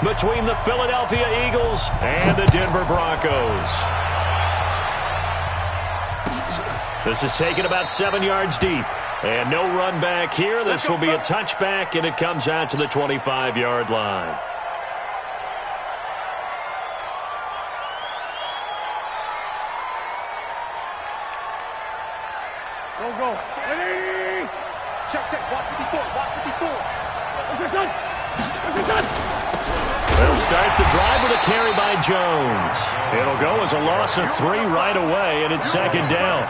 between the Philadelphia Eagles and the Denver Broncos. This is taken about 7 yards deep. And no run back here. This will be a touchback, and it comes out to the 25-yard line. Go. Ready? Check. Watch 54. They'll start the drive with a carry by Jones. It'll go as a loss of 3 right away, and it's second down.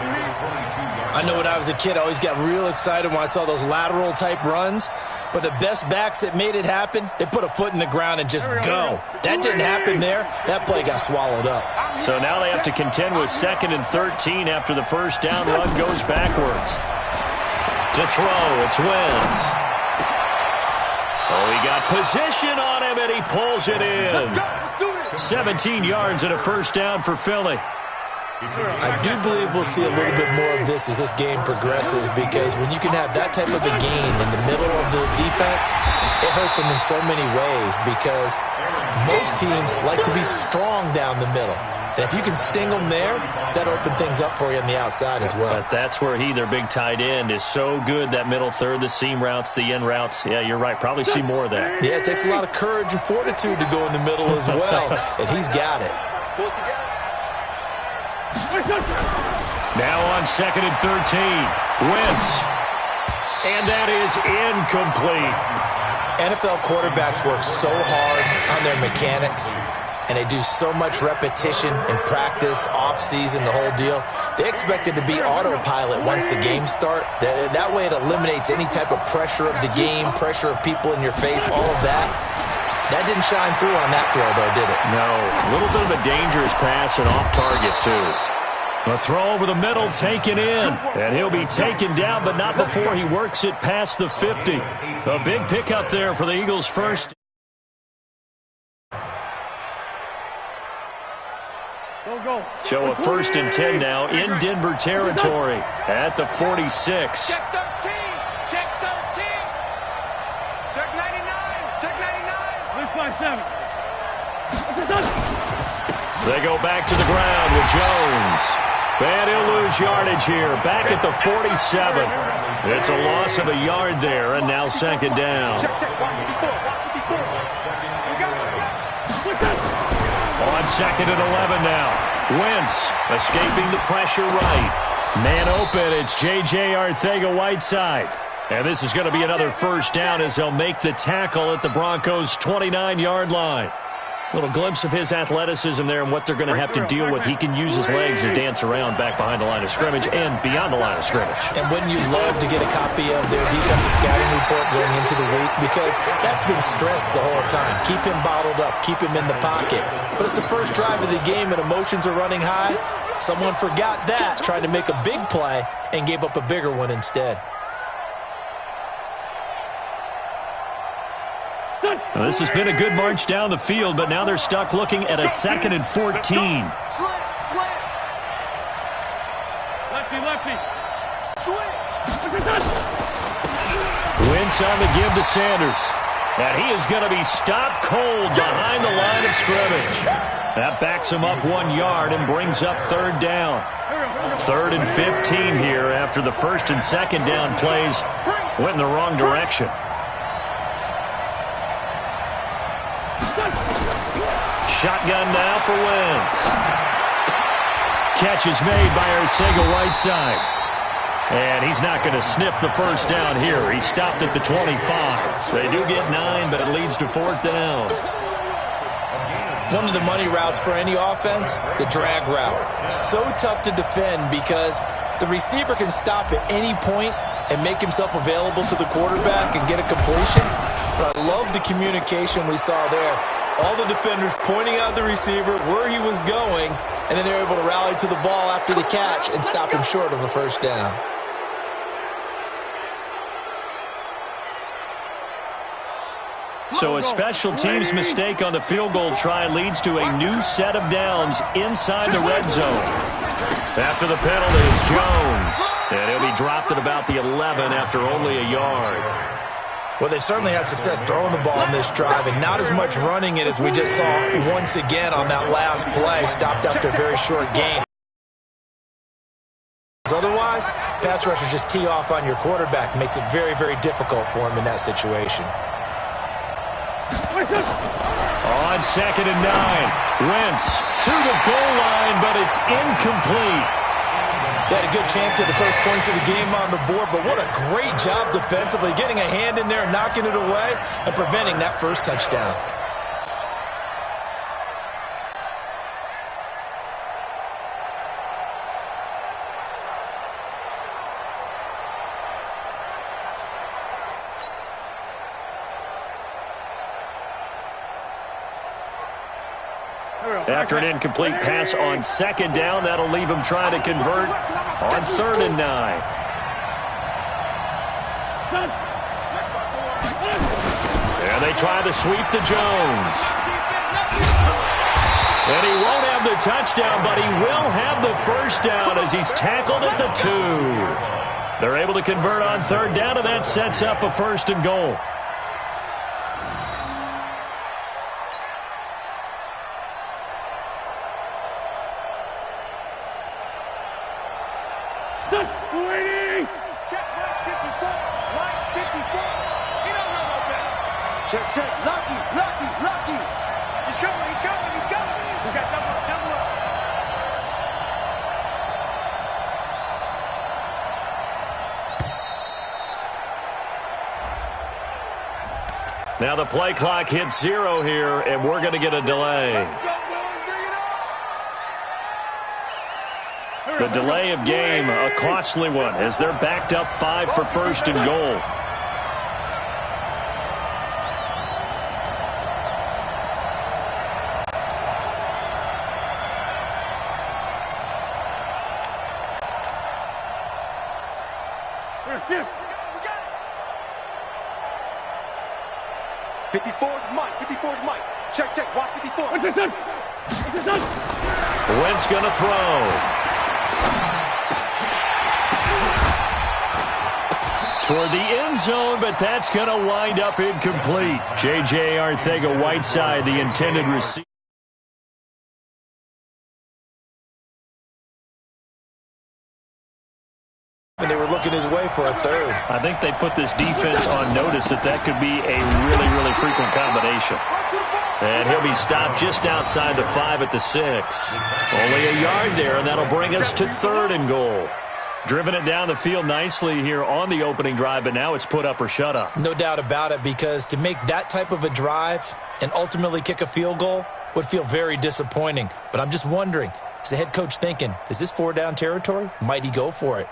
I know when I was a kid, I always got real excited when I saw those lateral-type runs. But the best backs that made it happen, they put a foot in the ground and just go. That didn't happen there. That play got swallowed up. So now they have to contend with 2nd and 13 after the first down run goes backwards. To throw, it's Wentz. Oh, he got position on him, and he pulls it in. 17 yards and a first down for Philly. I do believe we'll see a little bit more of this as this game progresses, because when you can have that type of a game in the middle of the defense, it hurts them in so many ways, because most teams like to be strong down the middle. And if you can sting them there, that opens things up for you on the outside as well. But that's where their big tight end, is so good, that middle third, the seam routes, the in routes. Yeah, you're right. Probably see more of that. Yeah, it takes a lot of courage and fortitude to go in the middle as well, and he's got it. Now on 2nd and 13, Wentz. And that is incomplete. NFL quarterbacks work so hard on their mechanics, and they do so much repetition and practice, off-season, the whole deal. They expect it to be autopilot once the games start. That way it eliminates any type of pressure of the game, pressure of people in your face, all of that. That didn't shine through on that throw, though, did it? No. A little bit of a dangerous pass and off target, too. A throw over the middle, taken in. And he'll be taken down, but not before he works it past the 50. A big pickup there for the Eagles' first. So a 1st and 10 now in Denver territory at the 46. Check 13. Check 13. Check 99. Check 99. 57. They go back to the ground with Jones. And he'll lose yardage here. Back at the 47. It's a loss of a yard there, and now second down. On 2nd and 11 now. Wentz escaping the pressure right. Man open, it's J.J. Arcega-Whiteside. And this is going to be another first down as they'll make the tackle at the Broncos' 29-yard line. Little glimpse of his athleticism there and what they're going to have to deal with. He can use his legs to dance around back behind the line of scrimmage and beyond the line of scrimmage. And wouldn't you love to get a copy of their defensive scouting report going into the week? Because that's been stressed the whole time. Keep him bottled up. Keep him in the pocket. But it's the first drive of the game and emotions are running high. Someone forgot that, tried to make a big play, and gave up a bigger one instead. Well, this has been a good march down the field, but now they're stuck looking at a 2nd and 14. Slant. Lefty. Wentz on the give to Sanders. And he is going to be stopped cold behind the line of scrimmage. That backs him up 1 yard and brings up third down. 3rd and 15 here after the 1st and 2nd down plays went in the wrong direction. Shotgun now for Wentz. Catch is made by Arcega-Whiteside. And he's not going to sniff the first down here. He stopped at the 25. They do get 9, but it leads to 4th down. One of the money routes for any offense, the drag route. So tough to defend because the receiver can stop at any point and make himself available to the quarterback and get a completion. But I love the communication we saw there. All the defenders pointing out the receiver, where he was going, and then they're able to rally to the ball after the catch and stop him short of a first down. So a special teams mistake on the field goal try leads to a new set of downs inside the red zone. After the penalty, it's Jones. And he'll be dropped at about the 11 after only a yard. Well, they've certainly had success throwing the ball in this drive, and not as much running it as we just saw once again on that last play, stopped after a very short gain. Otherwise, pass rushers just tee off on your quarterback. Makes it very, very difficult for him in that situation. On 2nd and 9, Wentz to the goal line, but it's incomplete. They had a good chance to get the first points of the game on the board, but what a great job defensively, getting a hand in there and knocking it away and preventing that first touchdown. After an incomplete pass on 2nd down, that'll leave him trying to convert on 3rd and 9. And they try the sweep to Jones. And he won't have the touchdown, but he will have the first down as he's tackled at the 2. They're able to convert on 3rd down, and that sets up a 1st and goal. Check. Lucky. He's coming. We got double up. Now the play clock hits 0 here, and we're going to get a delay. The delay of game, a costly one, as they're backed up 5 for 1st and goal. We got it. 54's Mike. Check. Watch 54. What's this done? Wentz going to throw. Toward the end zone, but that's going to wind up incomplete. J.J. Arthega-Whiteside, the intended receiver. And they were looking his way for a 3rd. I think they put this defense on notice that could be a really, really frequent combination. And he'll be stopped just outside the 5 at the 6. Only a yard there, and that'll bring us to 3rd and goal. Driven it down the field nicely here on the opening drive, but now it's put up or shut up. No doubt about it, because to make that type of a drive and ultimately kick a field goal would feel very disappointing. But I'm just wondering, is the head coach thinking, is this 4-down territory? Might he go for it?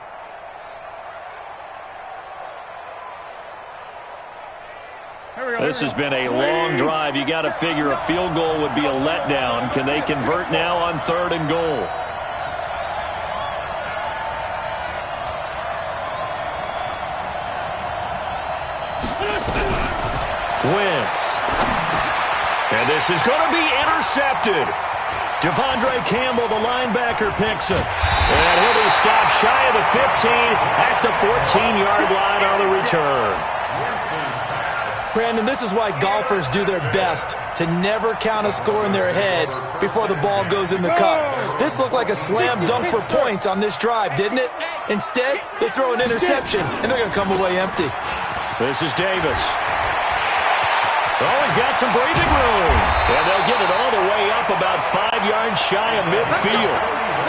This has been a long drive. You got to figure a field goal would be a letdown. Can they convert now on 3rd and goal? Wentz. And this is going to be intercepted. Devondre Campbell, the linebacker, picks it. And he'll be stopped shy of the 15 at the 14-yard line on the return. Brandon, this is why golfers do their best to never count a score in their head before the ball goes in the cup. This looked like a slam dunk for points on this drive, didn't it? Instead, they throw an interception, and they're going to come away empty. This is Davis. Oh, he's got some breathing room. And they'll get it all the way up about 5 yards shy of midfield.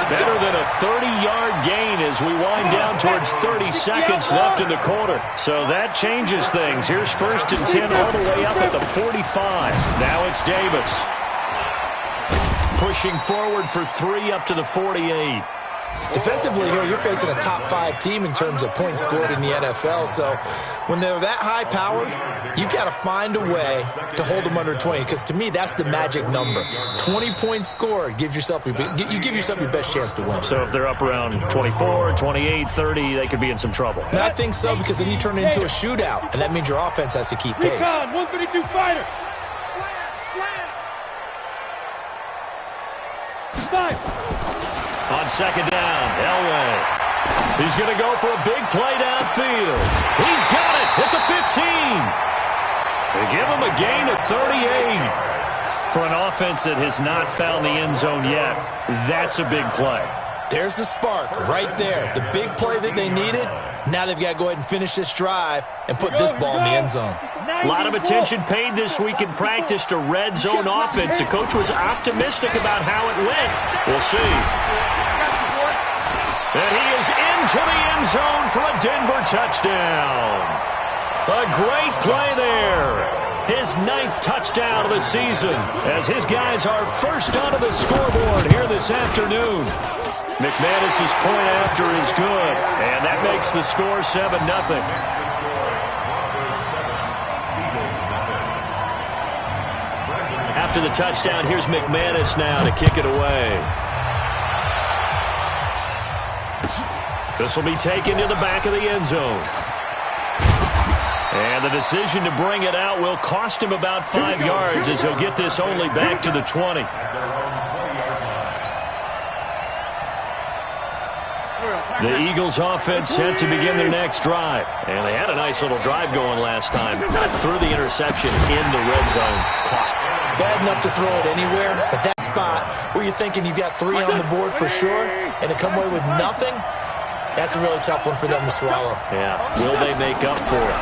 Better than a 30-yard gain as we wind down towards 30 seconds left in the quarter. So that changes things. Here's 1st and 10 all the way up at the 45. Now it's Davis. Pushing forward for 3 up to the 48. Defensively here, you're facing a top-5 team in terms of points scored in the NFL. So when they're that high-powered, you've got to find a way to hold them under 20. Because to me, that's the magic number. 20 points scored gives yourself you give yourself your best chance to win. So if they're up around 24, 28, 30, they could be in some trouble. And I think so, because then you turn it into a shootout, and that means your offense has to keep pace. 132 fighter. Slam. 5. On 2nd down, Elway. He's going to go for a big play downfield. He's got it. Hit the 15. They give him a gain of 38. For an offense that has not found the end zone yet, that's a big play. There's the spark right there. The big play that they needed. Now they've got to go ahead and finish this drive and put this ball in the end zone. A lot of attention paid this week in practice to red zone offense. The coach was optimistic about how it went. We'll see. And he is into the end zone for a Denver touchdown. A great play there. His 9th touchdown of the season as his guys are first onto the scoreboard here this afternoon. McManus's point after is good, and that makes the score 7-0. After the touchdown, here's McManus now to kick it away. This will be taken to the back of the end zone. And the decision to bring it out will cost him about 5 yards as he'll get this only back to the 20. The Eagles offense set to begin their next drive. And they had a nice little drive going last time. Not through the interception in the red zone. Bad enough to throw it anywhere, but that spot where you're thinking you've got 3 on the board for sure and to come away with nothing, that's a really tough one for them to swallow. Yeah, will they make up for it?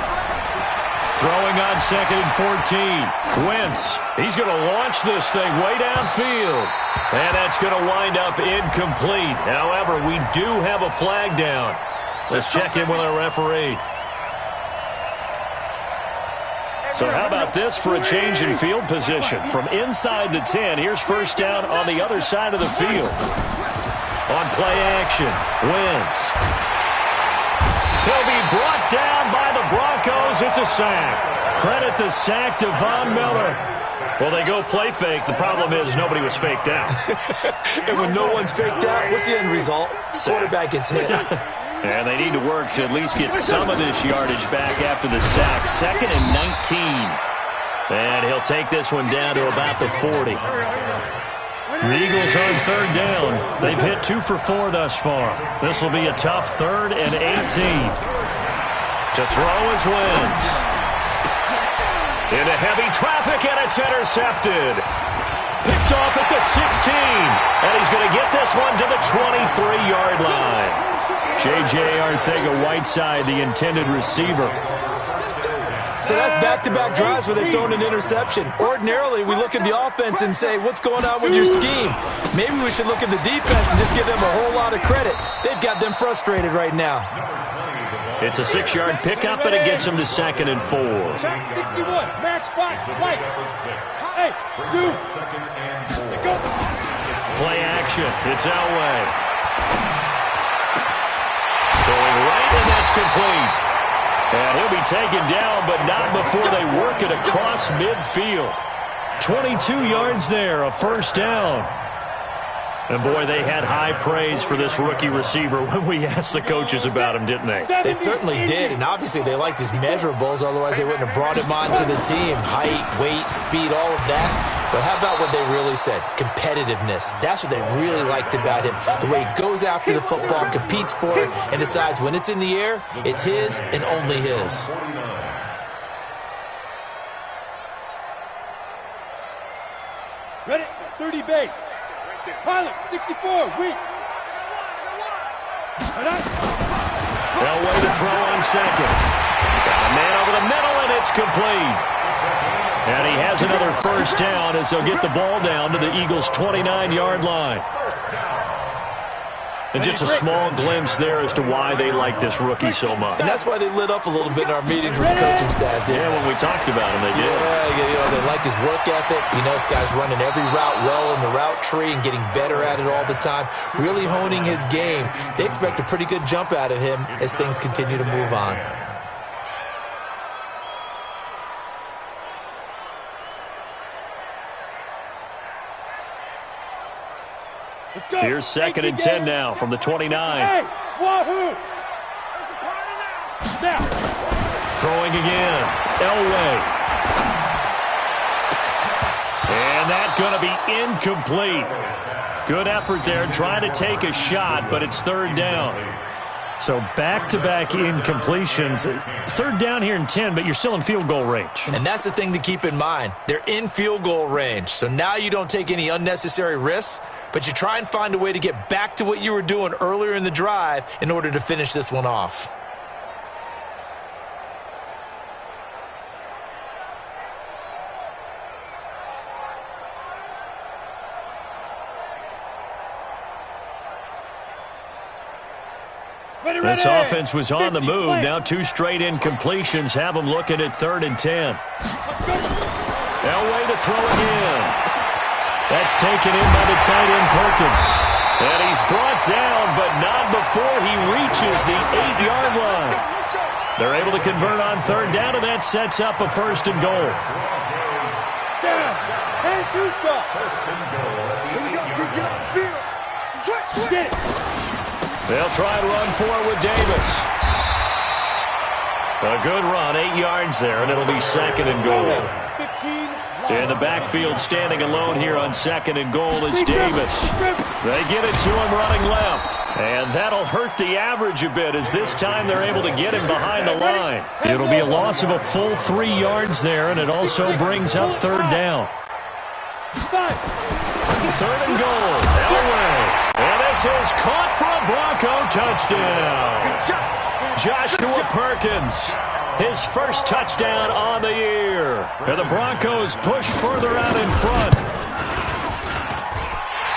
Throwing on 2nd and 14. Wentz, he's going to launch this thing way downfield. And that's going to wind up incomplete. However, we do have a flag down. Let's check in with our referee. So how about this for a change in field position? From inside the 10, here's first down on the other side of the field. On play action, Wentz. He'll be brought down by the Broncos. It's a sack. Credit the sack to Von Miller. Well, they go play fake. The problem is nobody was faked out. And when no one's faked out, what's the end result? Quarterback gets hit. And they need to work to at least get some of this yardage back after the sack. 2nd and 19. And he'll take this one down to about the 40. The Eagles on 3rd down. They've hit 2 for 4 thus far. This will be a tough 3rd and 18. To throw is Wentz. Into heavy traffic, and it's intercepted. Picked off at the 16. And he's going to get this one to the 23-yard line. J.J. Arthega-Whiteside, the intended receiver. So that's back-to-back drives where they've thrown an interception. Ordinarily, we look at the offense and say, what's going on with your scheme? Maybe we should look at the defense and just give them a whole lot of credit. They've got them frustrated right now. It's a 6-yard pickup, and it gets them to 2nd and 4. Check 61, match box, right. Hey, 2. Go. Play action. It's Elway. Throwing right, and that's complete. And he'll be taken down, but not before they work it across midfield. 22 yards there, a first down. And, boy, they had high praise for this rookie receiver when we asked the coaches about him, didn't they? They certainly did, and obviously they liked his measurables, otherwise they wouldn't have brought him onto the team. Height, weight, speed, all of that. But how about what they really said? Competitiveness. That's what they really liked about him. The way he goes after the football, competes for it, and decides when it's in the air, it's his and only his. Ready? 30 base. Pilot, 64, weak. Elway to throw on 2nd. Got a man over the middle, and it's complete. And he has another first down as he'll get the ball down to the Eagles' 29-yard line. And just a small glimpse there as to why they like this rookie so much. And that's why they lit up a little bit in our meetings with the coaching staff. Yeah, when we talked about him, they did. Yeah, they like his work ethic. You know, this guy's running every route well in the route tree and getting better at it all the time. Really honing his game. They expect a pretty good jump out of him as things continue to move on. Here's 2nd and 10 now from the 29. Hey, wahoo! Now. Throwing again. Elway. And that's going to be incomplete. Good effort there trying to take a shot, but it's 3rd down. So back-to-back incompletions. Third down here and 10, but you're still in field goal range. And that's the thing to keep in mind. They're in field goal range. So now you don't take any unnecessary risks, but you try and find a way to get back to what you were doing earlier in the drive in order to finish this one off. This offense was on the move. Now 2 straight incompletions have them looking at 3rd and 10. Elway to throw again. That's taken in by the tight end Perkins. And he's brought down, but not before he reaches the 8-yard line. They're able to convert on 3rd down, and that sets up a 1st and goal. Get it. They'll try and run for it with Davis. A good run, 8 yards there, and it'll be 2nd and goal. In the backfield, standing alone here on 2nd and goal is Davis. They get it to him running left. And that'll hurt the average a bit as this time they're able to get him behind the line. It'll be a loss of a full 3 yards there, and it also brings up 3rd down. 3rd and goal. Elway. And this is caught for a Bronco touchdown. Joshua Perkins, his first touchdown on the year. And the Broncos push further out in front.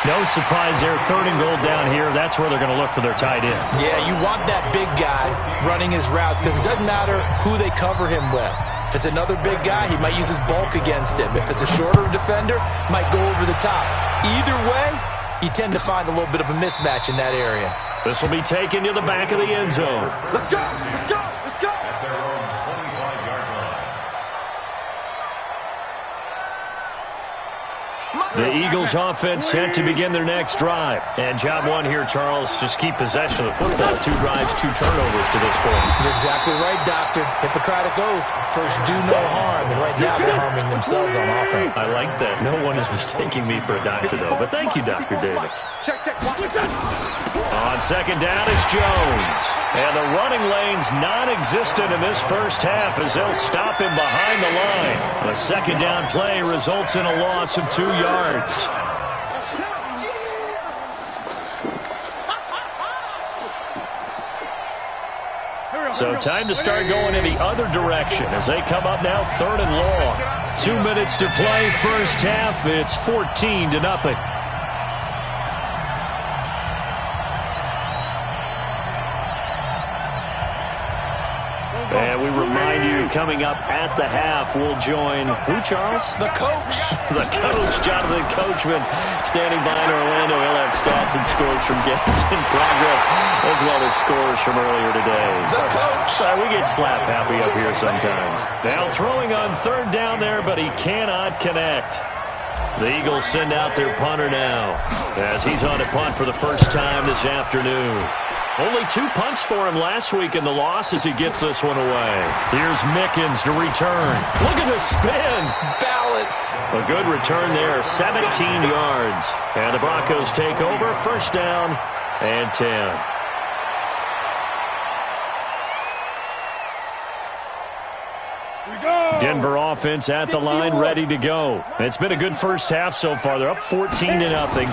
No surprise there, 3rd and goal down here. That's where they're going to look for their tight end. Yeah, you want that big guy running his routes because it doesn't matter who they cover him with. If it's another big guy, he might use his bulk against him. If it's a shorter defender, might go over the top. Either way, you tend to find a little bit of a mismatch in that area. This will be taken to the back of the end zone. Let's go. Let's go. Let's go. The Eagles offense set to begin their next drive. And job one here, Charles, just keep possession of the football. 2 drives, 2 turnovers to this point. You're exactly right, Doctor. Hippocratic oath. First, do no harm. And right now, they're harming themselves on offense. I like that. No one is mistaking me for a doctor, though. But thank you, Dr. Davis. Check, check. Watch it. On 2nd down, it's Jones. And the running lane's non-existent in this first half as they'll stop him behind the line. The 2nd down play results in a loss of 2 yards. So time to start going in the other direction as they come up now 3rd and long. 2 minutes to play first half. It's 14-0. And we remind you, coming up at the half, we'll join who, Charles? The coach. The coach, Jonathan Coachman, standing by in Orlando. He'll have stats and scores from games in progress, as well as scores from earlier today. The coach. We get slap happy up here sometimes. Now throwing on 3rd down there, but he cannot connect. The Eagles send out their punter now, as he's on to punt for the first time this afternoon. Only 2 punts for him last week in the loss as he gets this one away. Here's Mickens to return. Look at the spin. Balance. A good return there, 17 yards. And the Broncos take over, 1st down and 10. Denver offense at the line, ready to go. It's been a good first half so far. They're up 14-0.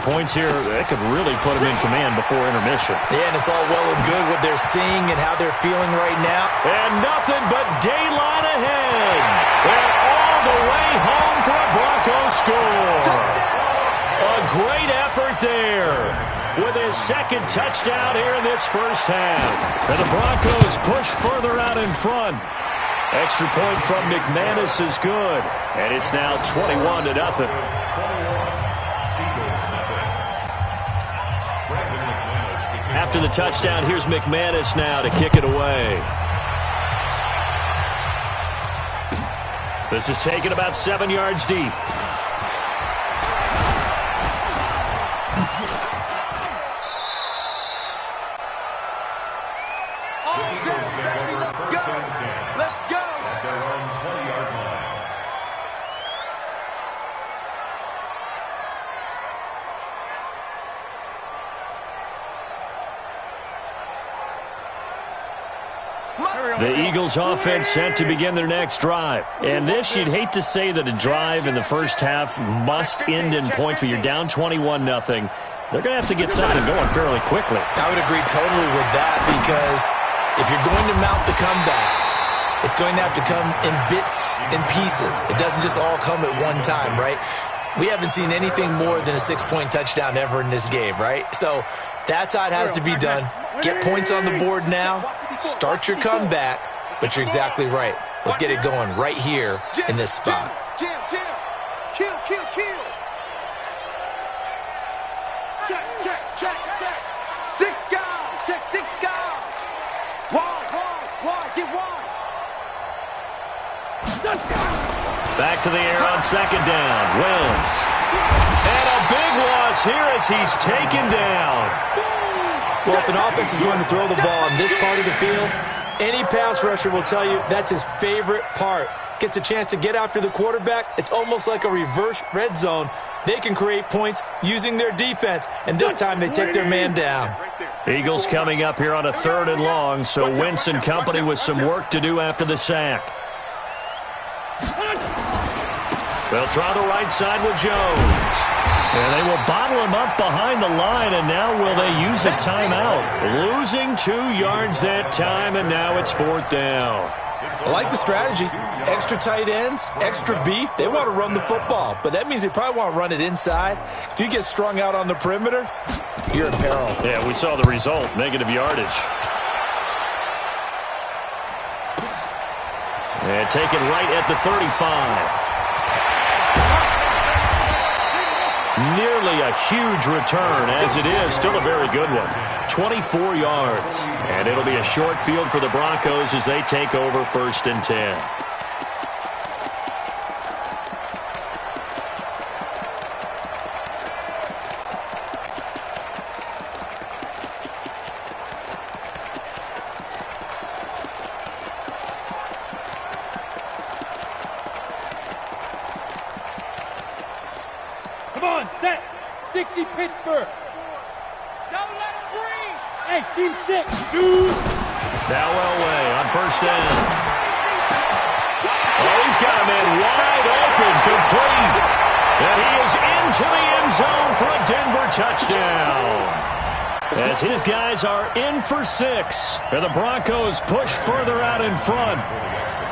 Points here, they could really put them in command before intermission. Yeah, and it's all well and good what they're seeing and how they're feeling right now. And nothing but daylight ahead. And all the way home for a Broncos score. A great effort there with his 2nd touchdown here in this first half. And the Broncos push further out in front. Extra point from McManus is good. And it's now 21-0. After the touchdown, here's McManus now to kick it away. This is taken about 7 yards deep. The Eagles offense set to begin their next drive. And this, you'd hate to say that a drive in the first half must end in points, but you're down 21-0. They're going to have to get something going fairly quickly. I would agree totally with that, because if you're going to mount the comeback, it's going to have to come in bits and pieces. It doesn't just all come at one time, right? We haven't seen anything more than a 6-point touchdown ever in this game, right? So that's how it has to be done. Get points on the board now. Start your comeback. But you're exactly right. Let's get it going right here in this spot. Jam. Kill. Check. 6 guys. Check 6 guys. Wide. Get wide. Back to the air on second down. Wentz. And a big loss here as he's taken down. Well, if an offense is going to throw the ball on this part of the field, any pass rusher will tell you that's his favorite part. Gets a chance to get after the quarterback. It's almost like a reverse red zone. They can create points using their defense, and this time they take their man down. Eagles coming up here on a 3rd and long, so Wentz and company with some work to do after the sack. They'll try the right side with Jones. And they will bottle him up behind the line, and now will they use a timeout? Losing 2 yards that time, and now it's 4th down. I like the strategy. Extra tight ends, extra beef. They want to run the football, but that means they probably want to run it inside. If you get strung out on the perimeter, you're in peril. Yeah, we saw the result, negative yardage. And taken right at the 35. Nearly a huge return, as it is. Still a very good one. 24 yards. And it'll be a short field for the Broncos as they take over 1st and 10. Come on, set. 60 Pittsburgh. Don't let him breathe. Hey, team 6. Choose. Now Elway on 1st down. Oh, he's got a man wide open, complete. And he is into the end zone for a Denver touchdown. As his guys are in for 6. And the Broncos push further out in front.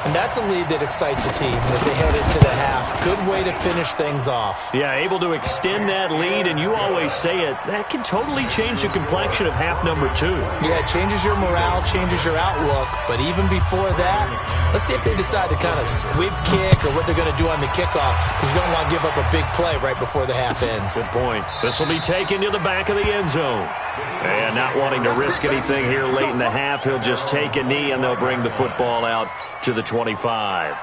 And that's a lead that excites a team as they head into the half. Good way to finish things off. Yeah, able to extend that lead, and you always say it, that can totally change the complexion of half number 2. Yeah, it changes your morale, changes your outlook. But even before that, let's see if they decide to kind of squib kick or what they're going to do on the kickoff, because you don't want to give up a big play right before the half ends. Good point. This will be taken to the back of the end zone. And not wanting to risk anything here late in the half, he'll just take a knee, and they'll bring the football out to the 25.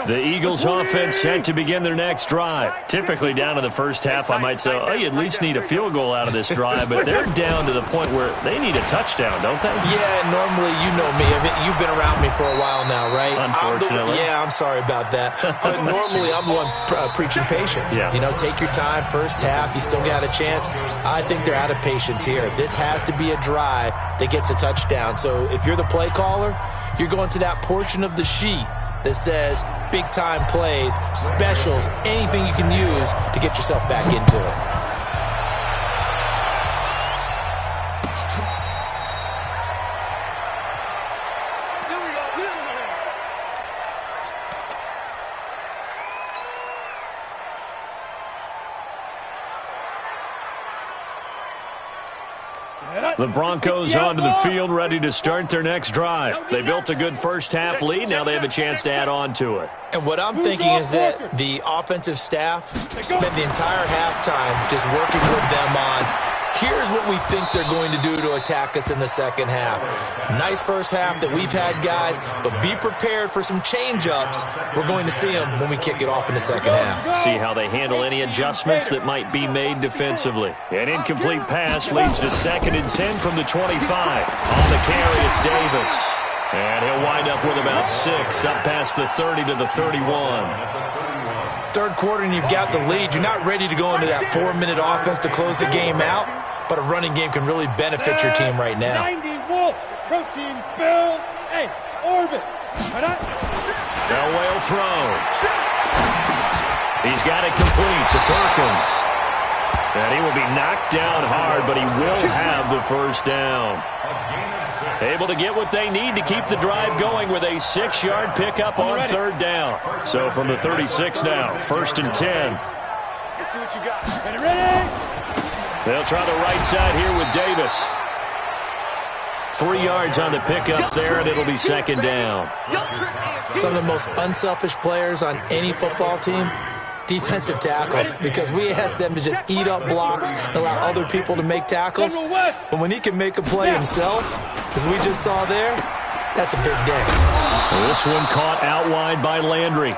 The Eagles offense set to begin their next drive. Typically down in the first half, I might say, oh, you at least need a field goal out of this drive, but they're down to the point where they need a touchdown, don't they? Yeah, normally, you know me. I mean, you've been around me for a while now, right? Unfortunately. I'm sorry about that. But normally, I'm the one preaching patience. Yeah. You know, take your time. First half, you still got a chance. I think they're out of patience here. This has to be a drive that gets a touchdown. So if you're the play caller, you're going to that portion of the sheet that says big-time plays, specials, anything you can use to get yourself back into it. The Broncos onto the field, ready to start their next drive. They built a good first half lead. Now they have a chance to add on to it. And what I'm thinking is that the offensive staff spent the entire halftime just working with them on, here's what we think they're going to do to attack us in the second half. Nice first half that we've had, guys, but be prepared for some change-ups. We're going to see them when we kick it off in the second half. See how they handle any adjustments that might be made defensively. An incomplete pass leads to 2nd and 10 from the 25. On the carry, it's Davis. And he'll wind up with about 6, up past the 30 to the 31. third quarter and you've got the lead, you're not ready to go into that 4-minute offense to close the game out, but a running game can really benefit your team right now. 90 Wolf, protein spill. Hey, Orbit. Elway will throw. He's got it complete to Perkins. And he will be knocked down hard, but he will have the first down. Able to get what they need to keep the drive going with a 6-yard pickup on third down. So from the 36 now, 1st and 10. Let's see what you got. Ready? They'll try the right side here with Davis. 3 yards on the pickup there, and it'll be 2nd down. Some of the most unselfish players on any football team, defensive tackles, because we ask them to just eat up blocks and allow other people to make tackles. But when he can make a play himself, as we just saw there, that's a big day. This one caught out wide by Landry.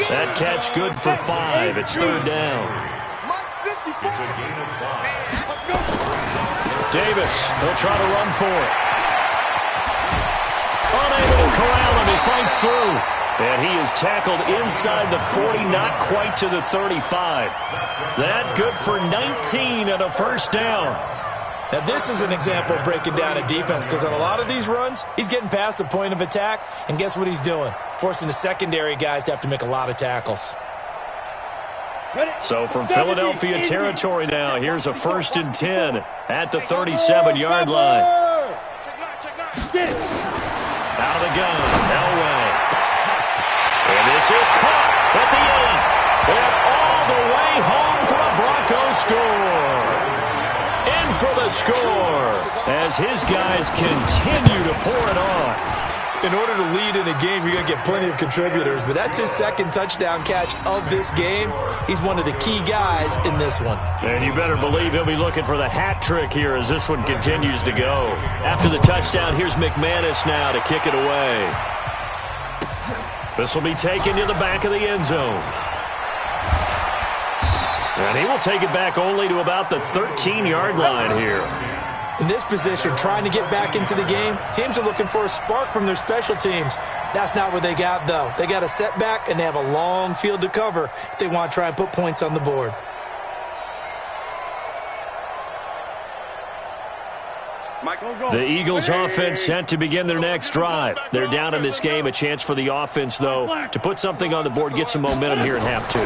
That catch good for 5. It's 3rd down. Davis, he'll try to run for it. Unable to corral him, he fights through. And he is tackled inside the 40, not quite to the 35. That good for 19 and a first down. Now this is an example of breaking down a defense, because on a lot of these runs, he's getting past the point of attack, and guess what he's doing? Forcing the secondary guys to have to make a lot of tackles. So from Philadelphia territory now, here's a 1st and 10 at the 37-yard line. Out of the gun, Elway. And this is caught at the end. And all the way home for a Broncos score. In for the score as his guys continue to pour it on. In order to lead in a game, you're going to get plenty of contributors, but that's his 2nd touchdown catch of this game. He's one of the key guys in this one. And you better believe he'll be looking for the hat trick here as this one continues to go. After the touchdown, here's McManus now to kick it away. This will be taken to the back of the end zone. And he will take it back only to about the 13-yard line here. In this position, trying to get back into the game, teams are looking for a spark from their special teams. That's not what they got, though. They got a setback, and they have a long field to cover if they want to try and put points on the board. The Eagles offense set to begin their next drive. They're down in this game. A chance for the offense, though, to put something on the board, get some momentum here in half 2.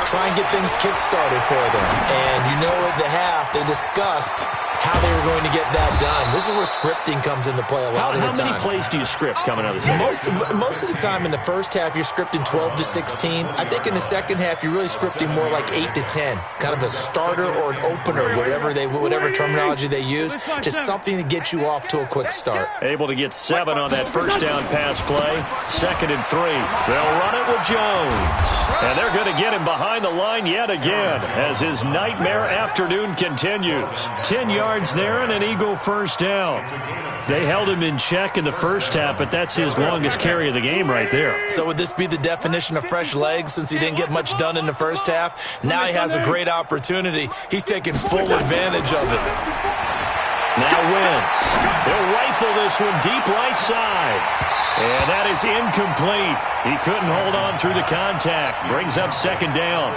Try and get things kick-started for them. And you know at the half, they discussed how they were going to get that done. This is where scripting comes into play a lot of the time. How many plays do you script coming out of the second? Most of the time in the first half, you're scripting 12 to 16. I think in the second half, you're really scripting more like 8 to 10. Kind of a starter or an opener, whatever terminology they use. Just something to get you off to a quick start. Able to get 7 on that first down pass play. 2nd and 3. They'll run it with Jones. And they're going to get him behind the line yet again as his nightmare afternoon continues. 10 yards there and an Eagle first down. They held him in check in the first half, but that's his longest carry of the game right there. So would this be the definition of fresh legs since he didn't get much done in the first half? Now he has a great opportunity. He's taking full advantage of it. Now Wentz. He'll rifle this one deep right side. And that is incomplete. He couldn't hold on through the contact. Brings up 2nd down.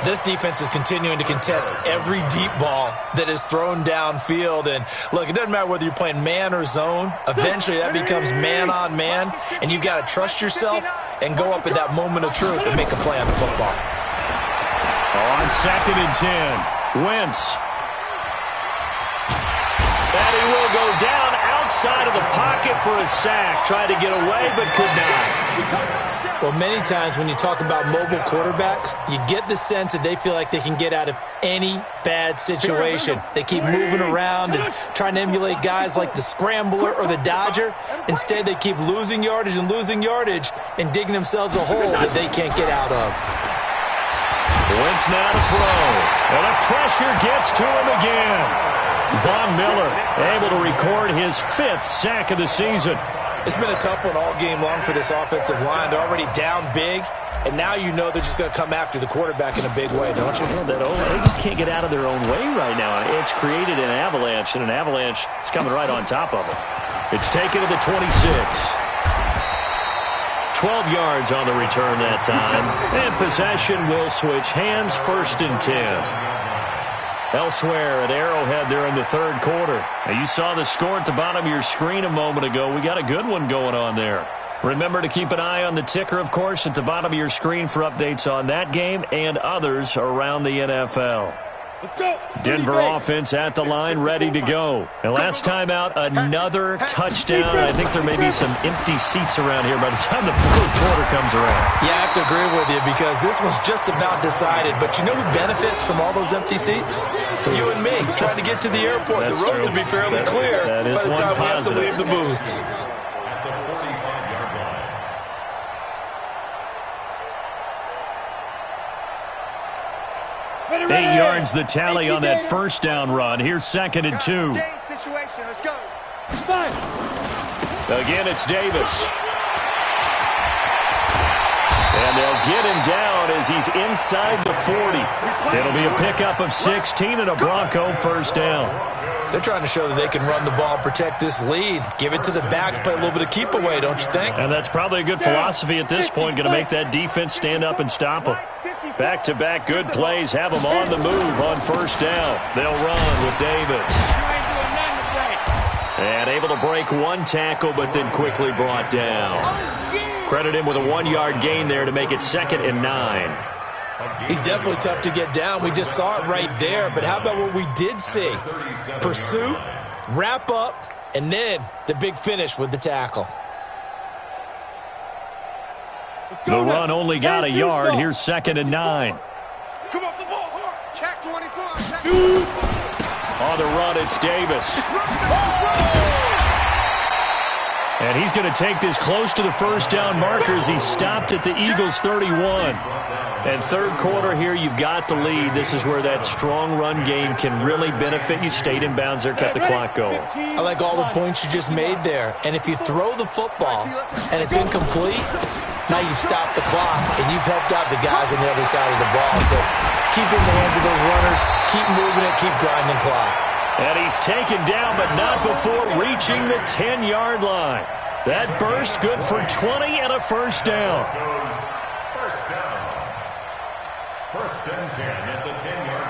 This defense is continuing to contest every deep ball that is thrown downfield. And look, it doesn't matter whether you're playing man or zone. Eventually that becomes man on man. And you've got to trust yourself and go up at that moment of truth and make a play on the football. On 2nd and 10. Wentz. And he will go down outside of the pocket for a sack. Tried to get away, but could not. Well, many times when you talk about mobile quarterbacks, you get the sense that they feel like they can get out of any bad situation. They keep moving around and trying to emulate guys like the scrambler or the dodger. Instead, they keep losing yardage and digging themselves a hole that they can't get out of. Wentz now to throw. And the pressure gets to him again. Von Miller able to record his 5th sack of the season. It's been a tough one all game long for this offensive line. They're already down big, and now you know they're just going to come after the quarterback in a big way, don't you? They just can't get out of their own way right now. It's created an avalanche, and an avalanche is coming right on top of them. It's taken to the 26. 12 yards on the return that time. And possession will switch hands, 1st and 10. Elsewhere at Arrowhead there in the third quarter. Now you saw the score at the bottom of your screen a moment ago. We got a good one going on there. Remember to keep an eye on the ticker, of course, at the bottom of your screen for updates on that game and others around the NFL. Let's go. Denver offense at the line, ready to go. And last time out, another touchdown. I think there may be some empty seats around here by the time the fourth quarter comes around. Yeah, I have to agree with you because this one's just about decided. But you know who benefits from all those empty seats? You and me, trying to get to the airport. That's the roads will be fairly clear by the time we have to leave the booth. 8 yards the tally on that first down run. Here's 2nd and 2. Situation. Let's go. Again, it's Davis. And they'll get him down as he's inside the 40. It'll be a pickup of 16 and a Bronco first down. They're trying to show that they can run the ball, protect this lead. Give it to the backs, play a little bit of keep away, don't you think? And that's probably a good philosophy at this point, going to make that defense stand up and stop them. Back-to-back good plays have them on the move on first down. They'll run with Davis. And able to break one tackle, but then quickly brought down. Credit him with a 1-yard gain there to make it 2nd and 9. He's definitely tough to get down. We just saw it right there. But how about what we did see? Pursuit, wrap up, and then the big finish with the tackle. The run only got a yard. Here's 2nd and 9. Come up the ball. Check 24. On the run, it's Davis. And he's going to take this close to the first down markers. He stopped at the Eagles' 31. And third quarter here, you've got the lead. This is where that strong run game can really benefit you. Stayed in bounds there, kept the clock going. I like all the points you just made there. And if you throw the football and it's incomplete, now you've stopped the clock and you've helped out the guys on the other side of the ball. So keep it in the hands of those runners, keep moving it, keep grinding clock. And he's taken down, but not before reaching the 10-yard line. That burst good for 20 and a first down. First down. 1st and 10 at the 10-yard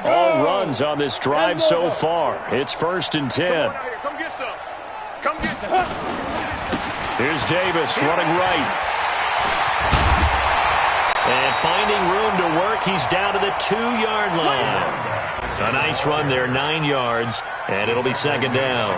line. All runs on this drive so far. It's 1st and 10. Come get some. Come get some. Here's Davis running right. And finding room to work, he's down to the 2-yard line. A nice run there, 9 yards, and it'll be 2nd down.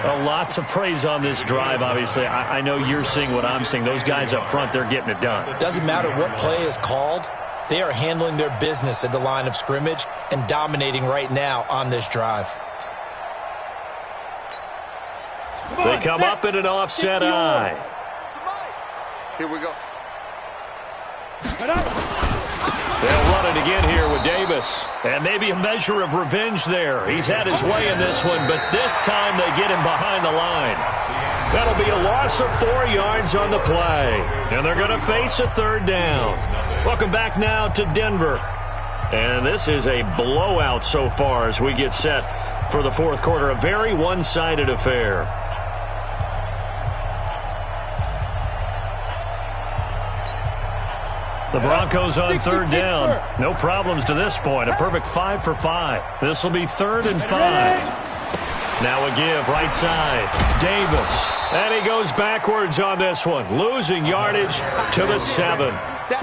A lot to praise on this drive, obviously. I know you're seeing what I'm seeing. Those guys up front, they're getting it done. Doesn't matter what play is called. They are handling their business at the line of scrimmage and dominating right now on this drive. They come up in an offset eye. Here we go. They'll run it again here with Davis. And maybe a measure of revenge there. He's had his way in this one, but this time they get him behind the line. That'll be a loss of 4 yards on the play. And they're going to face a 3rd down. Welcome back now to Denver. And this is a blowout so far as we get set for the fourth quarter. A very one-sided affair. The Broncos on 3rd down. No problems to this point. A perfect 5 for 5. This will be 3rd and 5. Now a give right side. Davis. And he goes backwards on this one. Losing yardage to the 7.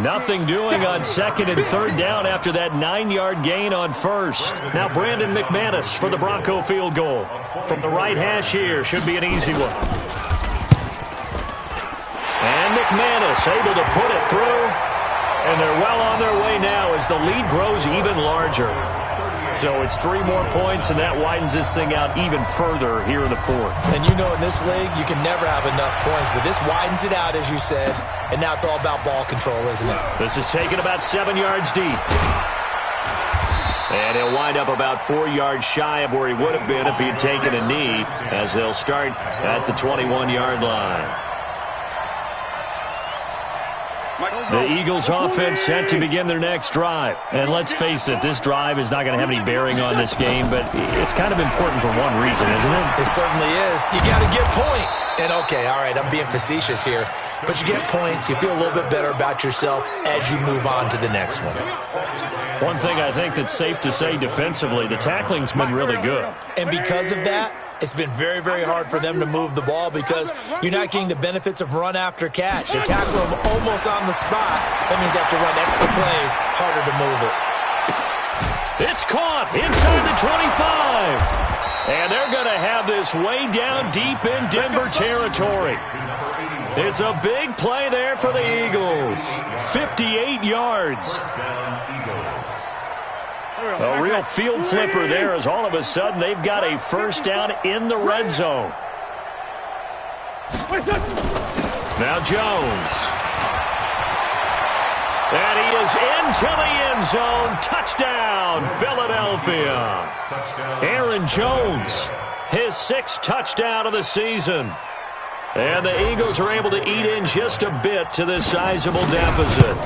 Nothing doing on 2nd and 3rd down after that 9-yard gain on 1st. Now Brandon McManus for the Bronco field goal. From the right hash here. Should be an easy one. And McManus able to put it through. And they're well on their way now as the lead grows even larger. So it's 3 more points, and that widens this thing out even further here in the fourth. And you know in this league, you can never have enough points, but this widens it out, as you said, and now it's all about ball control, isn't it? This is taken about 7 yards deep. And he'll wind up about 4 yards shy of where he would have been if he had taken a knee, as they'll start at the 21-yard line. Michael. The Eagles offense set to begin their next drive. And let's face it, this drive is not going to have any bearing on this game, but it's kind of important for one reason, isn't it? It certainly is. You got to get points. And okay, all right, I'm being facetious here, but you get points, you feel a little bit better about yourself as you move on to the next one. One thing I think that's safe to say defensively, the tackling's been really good. And because of that, it's been very, very hard for them to move the ball because you're not getting the benefits of run after catch. They tackle them almost on the spot. That means they have to run extra plays, harder to move it. It's caught inside the 25. And they're going to have this way down deep in Denver territory. It's a big play there for the Eagles. 58 yards. A real field flipper there as all of a sudden they've got a first down in the red zone. Now Jones. And he is into the end zone. Touchdown, Philadelphia. Aaron Jones, his 6th touchdown of the season. And the Eagles are able to eat in just a bit to this sizable deficit.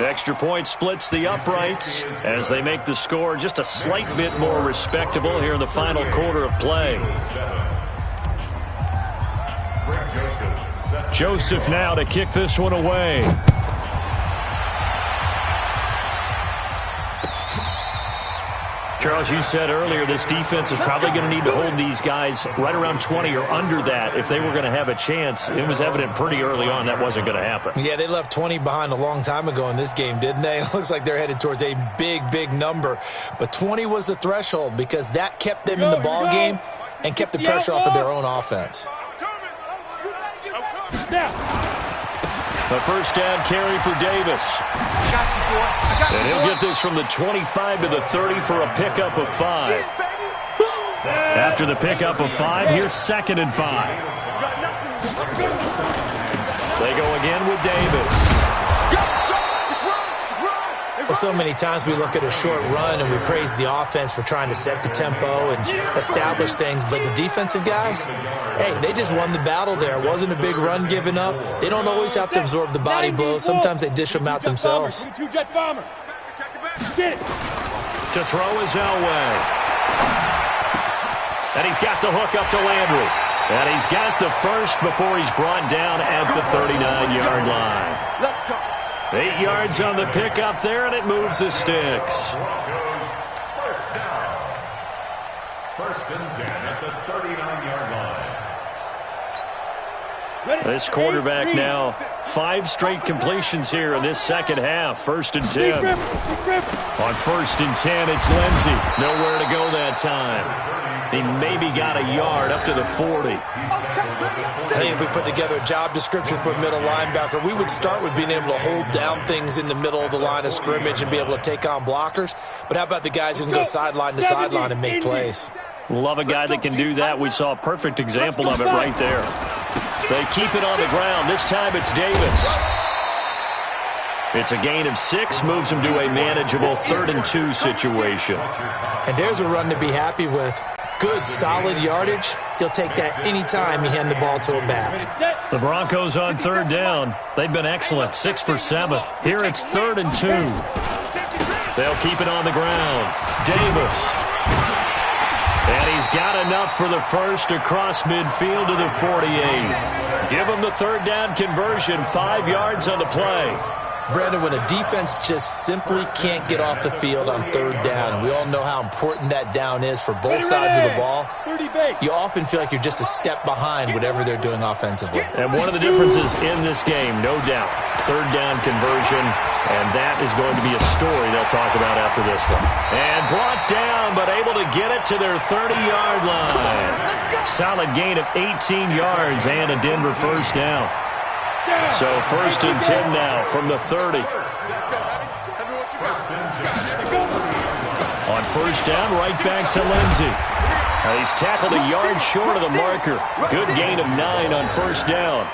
Extra point splits the uprights as they make the score just a slight bit more respectable here in the final quarter of play. Joseph now to kick this one away. Charles, you said earlier this defense is probably going to need to hold these guys right around 20 or under that if they were going to have a chance. It was evident pretty early on that wasn't going to happen. Yeah, they left 20 behind a long time ago in this game, didn't they? It looks like they're headed towards a big, big number. But 20 was the threshold because that kept them in the ball game and kept the pressure off of their own offense. The first down carry for Davis. And he'll get this from the 25 to the 30 for a pickup of 5. After the pickup of 5, here's 2nd and 5. They go again with Davis. Well, so many times we look at a short run and we praise the offense for trying to set the tempo and establish things, but the defensive guys, hey, they just won the battle there. It wasn't a big run given up. They don't always have to absorb the body blows. Sometimes they dish them out themselves. To throw is Elway. And he's got the hook up to Landry. And he's got the first before he's brought down at the 39-yard line. 8 yards on the pickup there, and it moves the sticks. First down. 1st and 10 at the 39-yard line. This quarterback now 5 straight completions here in this second half. 1st and 10. On 1st and 10, it's Lindsey. Nowhere to go that time. He maybe got a yard up to the 40. I think if we put together a job description for a middle linebacker, we would start with being able to hold down things in the middle of the line of scrimmage and be able to take on blockers. But how about the guys who can go sideline to sideline and make plays? Love a guy that can do that. We saw a perfect example of it right there. They keep it on the ground. This time it's Davis. It's a gain of 6, moves him to a manageable 3rd and 2 situation. And there's a run to be happy with. Good, solid yardage. He'll take that any time you hand the ball to a back. The Broncos on 3rd down. They've been excellent, 6 for 7. Here it's 3rd and 2. They'll keep it on the ground. Davis. And he's got enough for the first across midfield to the 48. Give him the 3rd down conversion, 5 yards on the play. Brandon, when a defense just simply can't get off the field on 3rd down, and we all know how important that down is for both sides of the ball, you often feel like you're just a step behind whatever they're doing offensively. And one of the differences in this game, no doubt, 3rd down conversion, and that is going to be a story they'll talk about after this one. And brought down, but able to get it to their 30-yard line. Solid gain of 18 yards and a Denver first down. So 1st and 10 now from the 30. On 1st down, right back to Lindsey. He's tackled a yard short of the marker. Good gain of 9 on 1st down.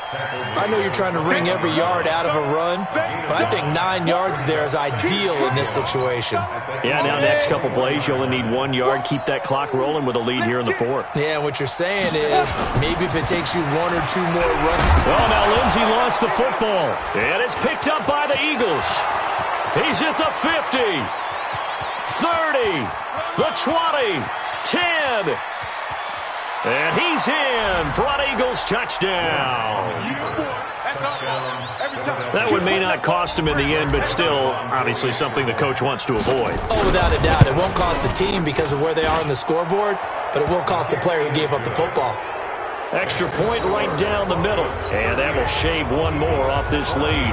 I know you're trying to wring every yard out of a run, but I think 9 yards there is ideal in this situation. Yeah, now next couple plays, you only need 1 yard. Keep that clock rolling with a lead here in the fourth. Yeah, what you're saying is maybe if it takes you 1 or 2 more runs. Well, now Lindsey lost the football, and it's picked up by the Eagles. He's at the 50, 30, the 20, 10. And he's in for an Eagles touchdown. That one may not cost him in the end, but still, obviously something the coach wants to avoid. Oh, without a doubt. It won't cost the team because of where they are on the scoreboard, but it will cost the player who gave up the football. Extra point right down the middle, and that will shave one more off this lead.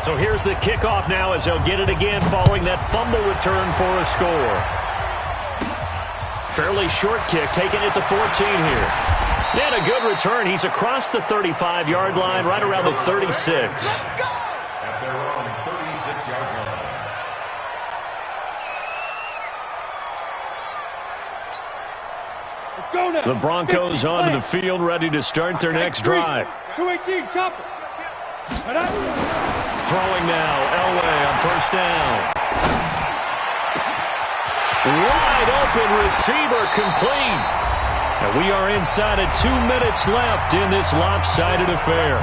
So here's the kickoff now as they'll get it again following that fumble return for a score. Fairly short kick, taken at the 14 here. And a good return. He's across the 35-yard line, right around the 36. At their own 36-yard line. Let's go now. The Broncos onto the field, ready to start their next drive. 218, chopper. Throwing now, Elway on first down. Wide open receiver complete. And we are inside of 2 minutes left in this lopsided affair.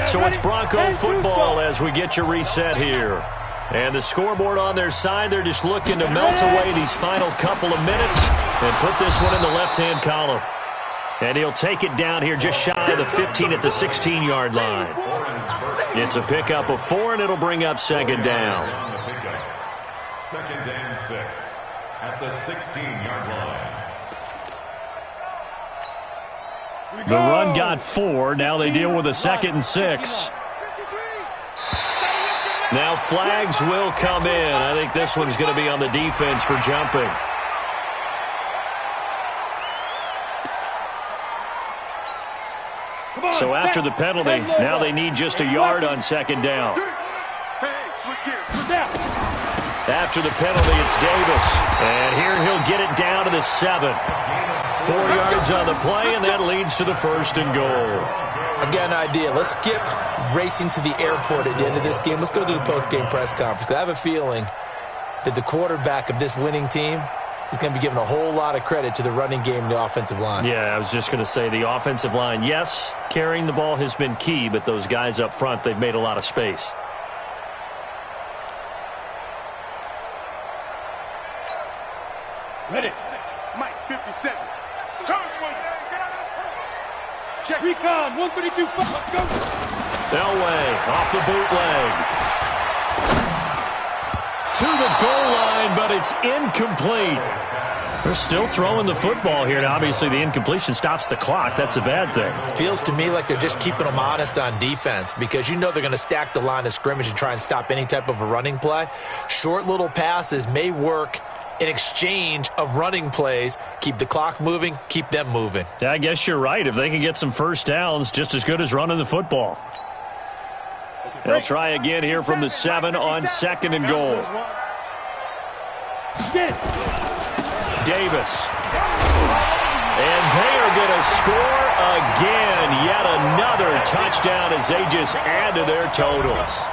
So it's Bronco football as we get you reset here. And the scoreboard on their side, they're just looking to melt away these final couple of minutes and put this one in the left-hand column. And he'll take it down here just shy of the 15 at the 16-yard line. It's a pickup of 4, and it'll bring up second down. Second and 6 at the 16-yard line. The run got 4. Now they deal with a 2nd and 6. Now flags will come in. I think this one's going to be on the defense for jumping. So after the penalty, now they need just a yard on second down. After the penalty, it's Davis. And here he'll get it down to the 7. 4 yards on the play, and that leads to the 1st and goal. I've got an idea. Let's skip racing to the airport at the end of this game. Let's go to the post-game press conference. I have a feeling that the quarterback of this winning team is going to be given a whole lot of credit to the running game and the offensive line. Yeah, I was just going to say the offensive line, yes, carrying the ball has been key, but those guys up front, they've made a lot of space. Ready. Mike, 57. Check. Recon, 132. Let's go. Elway off the bootleg. To the goal line, but it's incomplete. They're still throwing the football here, and obviously the incompletion stops the clock. That's a bad thing. Feels to me like they're just keeping them honest on defense because you know they're going to stack the line of scrimmage and try and stop any type of a running play. Short little passes may work in exchange of running plays. Keep the clock moving, keep them moving. I guess you're right. If they can get some first downs, just as good as running the football. They'll try again here from the 7 on 2nd and goal. Davis. And they are going to score again. Yet another touchdown as they just add to their totals.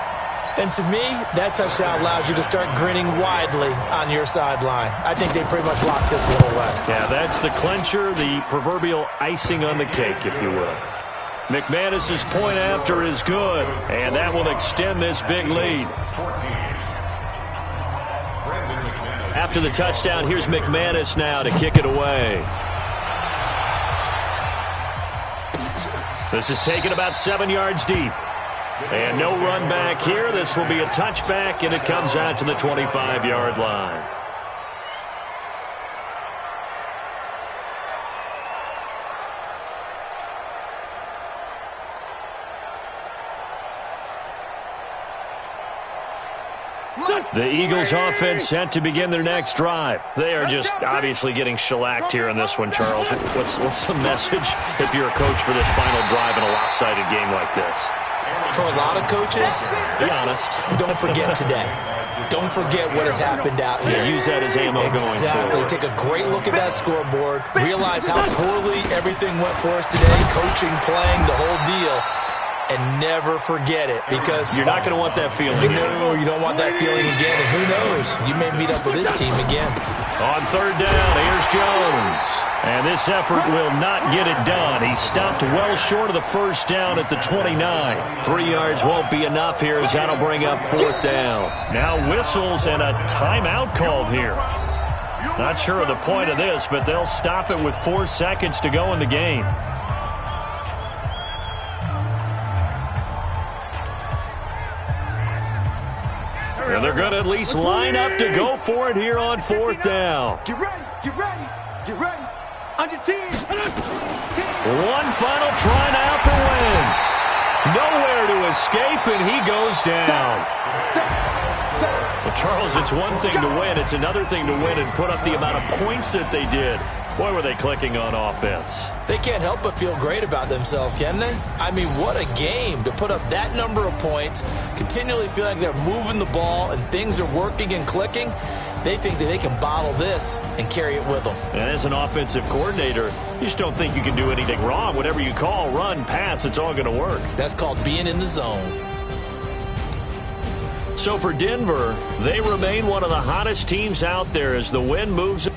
And to me, that touchdown allows you to start grinning widely on your sideline. I think they pretty much locked this one away. Yeah, that's the clincher, the proverbial icing on the cake, if you will. McManus's point after is good, and that will extend this big lead. After the touchdown, here's McManus now to kick it away. This is taken about 7 yards deep. And no run back here. This will be a touchback, and it comes out to the 25-yard line. The Eagles offense set to begin their next drive. They are just obviously getting shellacked here in this one, Charles. What's the message if you're a coach for this final drive in a lopsided game like this? For a lot of coaches, Be honest. don't forget today. Don't forget what has happened out here. Use that as ammo going Exactly. forward. Take a great look at that scoreboard. Realize how poorly everything went for us today. Coaching, playing, the whole deal. And never forget it, because You're not going to want that feeling. no, you don't want that feeling again. And who knows? You may meet up with this team again. On third down, here's Jones. And this effort will not get it done. He stopped well short of the first down at the 29. 3 yards won't be enough here, as that'll bring up fourth down. Now whistles and a timeout called here. Not sure of the point of this, but they'll stop it with 4 seconds to go in the game. And they're going to at least line up to go for it here on fourth down. Get ready, get ready, get ready. On your team. One final try now for Wentz. Nowhere to escape, and he goes down. Well, Charles, it's one thing to win. It's another thing to win and put up the amount of points that they did. Boy, were they clicking on offense. They can't help but feel great about themselves, can they? I mean, what a game to put up that number of points, continually feeling like they're moving the ball and things are working and clicking. They think that they can bottle this and carry it with them. And as an offensive coordinator, you just don't think you can do anything wrong. Whatever you call, run, pass, it's all going to work. That's called being in the zone. So for Denver, they remain one of the hottest teams out there as the wind moves